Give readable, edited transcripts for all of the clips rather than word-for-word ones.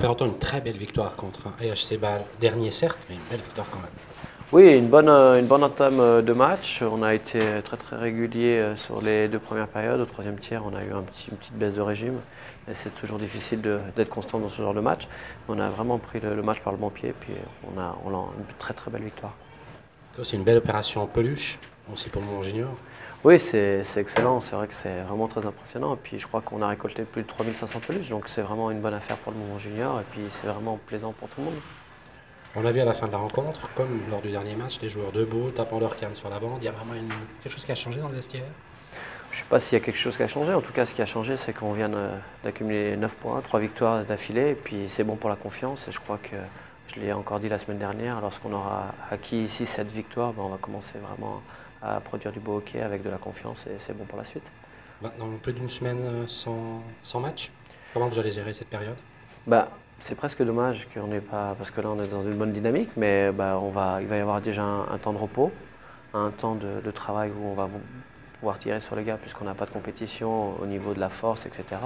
Claireton, une très belle victoire contre un AHC Bâle. Dernier certes, mais une belle victoire quand même. Oui, une bonne entame de match. On a été très régulier sur les 2 premières périodes. Au 3e tiers, on a eu une petite baisse de régime. C'est toujours difficile d'être constant dans ce genre de match. On a vraiment pris le match par le bon pied, puis on a une très belle victoire. C'est aussi une belle opération en peluche, aussi pour le Montmont Junior. Oui, c'est excellent. C'est vrai que c'est vraiment très impressionnant. Et puis je crois qu'on a récolté plus de 3500 peluches, donc c'est vraiment une bonne affaire pour le Montmont Junior. Et puis c'est vraiment plaisant pour tout le monde. On l'a vu à la fin de la rencontre, comme lors du dernier match, les joueurs debout, tapant leur canne sur la bande. Il y a vraiment quelque chose qui a changé dans le vestiaire? Je ne sais pas s'il y a quelque chose qui a changé. En tout cas, ce qui a changé, c'est qu'on vient d'accumuler 9 points, 3 victoires d'affilée. Et puis c'est bon pour la confiance. Et je crois que, je l'ai encore dit la semaine dernière, lorsqu'on aura acquis ici cette victoire, on va commencer vraiment à produire du beau hockey avec de la confiance. Et c'est bon pour la suite. Maintenant, plus d'une semaine sans match. Comment vous allez gérer cette période? C'est presque dommage qu'on n'ait pas, parce que là on est dans une bonne dynamique, mais il va y avoir déjà un temps de repos, un temps de travail où on va pouvoir tirer sur les gars puisqu'on n'a pas de compétition au niveau de la force, etc.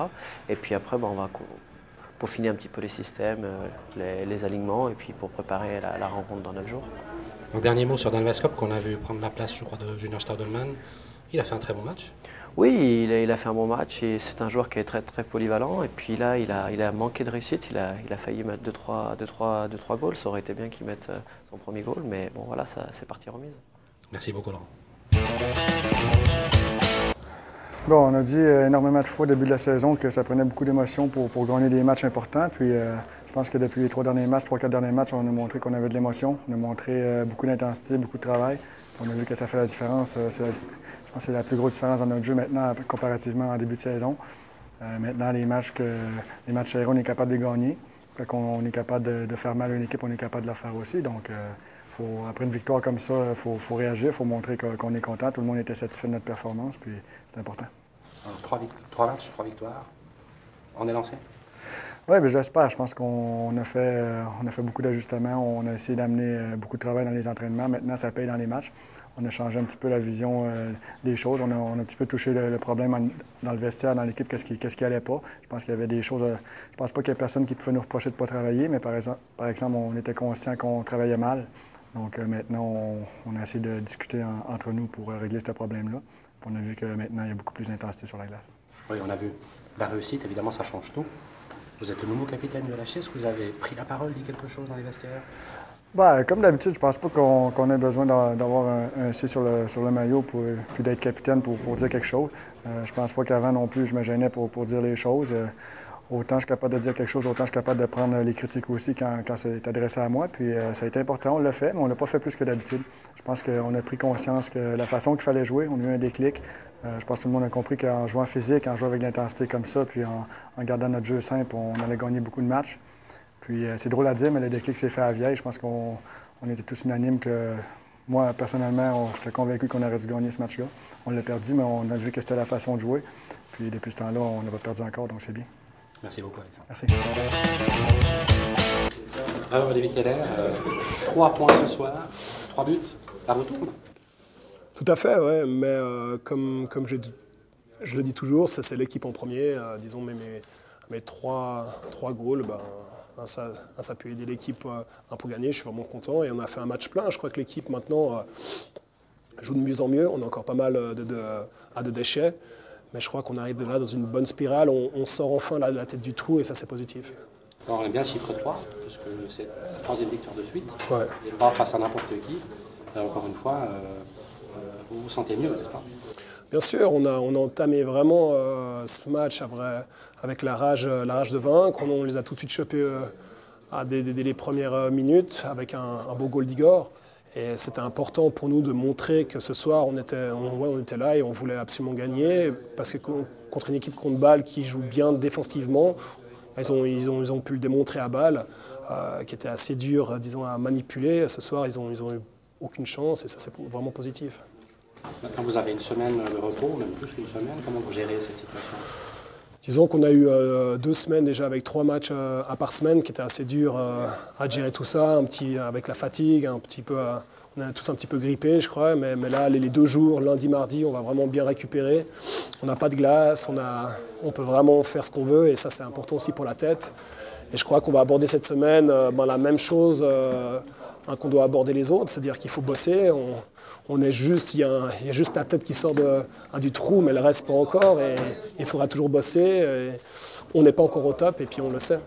Et puis après, on va peaufiner un petit peu les systèmes, les alignements, et puis pour préparer la rencontre dans 9 jours. Un dernier mot sur Dan Vaskop qu'on a vu prendre la place, je crois, de Junior Staudelman. Il a fait un très bon match. Oui, il a fait un bon match et c'est un joueur qui est très polyvalent. Et puis là, il a manqué de réussite. Il a failli mettre 2-3 goals. Ça aurait été bien qu'il mette son premier goal. Mais bon, voilà, c'est parti remise. Merci beaucoup, Laurent. Bon, on a dit énormément de fois au début de la saison que ça prenait beaucoup d'émotions pour gagner des matchs importants. Puis je pense que depuis les 3-4 derniers matchs, on a montré qu'on avait de l'émotion. On a montré beaucoup d'intensité, beaucoup de travail. On a vu que ça fait la différence. Je pense que c'est la plus grosse différence dans notre jeu maintenant comparativement en début de saison. Maintenant, les matchs serrés, on est capable de les gagner. Quand on est capable de faire mal à une équipe, on est capable de la faire aussi. Donc, après une victoire comme ça, il faut réagir, il faut montrer qu'on est content. Tout le monde était satisfait de notre performance, puis c'est important. 3 matchs, 3 victoires. On est lancé? Oui, je l'espère. Je pense qu'on a fait beaucoup d'ajustements. On a essayé d'amener beaucoup de travail dans les entraînements. Maintenant, ça paye dans les matchs. On a changé un petit peu la vision des choses. On a un petit peu touché le problème dans le vestiaire, dans l'équipe, qu'est-ce qui allait pas. Je pense qu'il y avait des choses. Je pense pas qu'il y ait personne qui pouvait nous reprocher de ne pas travailler, mais par exemple, on était conscient qu'on travaillait mal. Donc maintenant, on a essayé de discuter entre nous pour régler ce problème-là. On a vu que maintenant, il y a beaucoup plus d'intensité sur la glace. Oui, on a vu la réussite. Évidemment, ça change tout. Vous êtes le nouveau capitaine de l'HC. Est-ce que vous avez pris la parole, dit quelque chose dans les vestiaires? Comme d'habitude, je pense pas qu'on ait besoin d'avoir un C sur le maillot puis d'être capitaine pour dire quelque chose. Je pense pas qu'avant non plus, je me gênais pour dire les choses. Autant je suis capable de dire quelque chose, autant je suis capable de prendre les critiques aussi quand c'est adressé à moi. Puis ça a été important, on l'a fait, mais on l'a pas fait plus que d'habitude. Je pense qu'on a pris conscience que la façon qu'il fallait jouer, on a eu un déclic. Je pense que tout le monde a compris qu'en jouant physique, en jouant avec l'intensité comme ça, puis en gardant notre jeu simple, on allait gagner beaucoup de matchs. Puis c'est drôle à dire, mais le déclic s'est fait à Vieille. Je pense qu'on était tous unanimes que moi, personnellement, j'étais convaincu qu'on aurait dû gagner ce match-là. On l'a perdu, mais on a vu que c'était la façon de jouer. Puis depuis ce temps-là, on n'a pas perdu encore, donc c'est bien. Merci beaucoup, Alexandre. Merci. Alors, Olivier Keller, 3 points ce soir, 3 buts, ça retourne? Tout à fait, ouais, mais comme je le dis toujours, c'est l'équipe en premier. Disons, mes 3 goals, ça peut aider l'équipe pour gagner. Je suis vraiment content et on a fait un match plein. Je crois que l'équipe maintenant joue de mieux en mieux. On a encore pas mal de déchets. Mais je crois qu'on arrive là dans une bonne spirale. On sort enfin la tête du trou et ça, c'est positif. Alors, on aime bien le chiffre 3, puisque c'est la 3e victoire de suite. Ouais. Et pas face à n'importe qui. Encore une fois, vous vous sentez mieux, n'est-ce pas? Bien sûr, on a entamé vraiment ce match avec la rage de vaincre. On les a tout de suite chopés dès les premières minutes avec un beau goal d'Igor. Et c'était important pour nous de montrer que ce soir, on était là et on voulait absolument gagner. Parce que contre une équipe contre Bâle qui joue bien défensivement, ils ont pu le démontrer à Bâle, qui était assez dur, disons, à manipuler. Ce soir, ils ont eu aucune chance et ça, c'est vraiment positif. Maintenant, vous avez une semaine de repos, même plus qu'une semaine. Comment vous gérez cette situation? Disons qu'on a eu 2 semaines déjà avec 3 matchs à par semaine qui étaient assez durs à gérer tout ça, avec la fatigue, un petit peu, on est tous un petit peu grippés je crois, mais là les 2 jours, lundi, mardi, on va vraiment bien récupérer. On n'a pas de glace, on peut vraiment faire ce qu'on veut et ça c'est important aussi pour la tête. Et je crois qu'on va aborder cette semaine la même chose qu'on doit aborder les autres, c'est-à-dire qu'il faut bosser. Il y a juste la tête qui sort du trou, mais le reste pas encore. Et il faudra toujours bosser. Et on n'est pas encore au top et puis on le sait.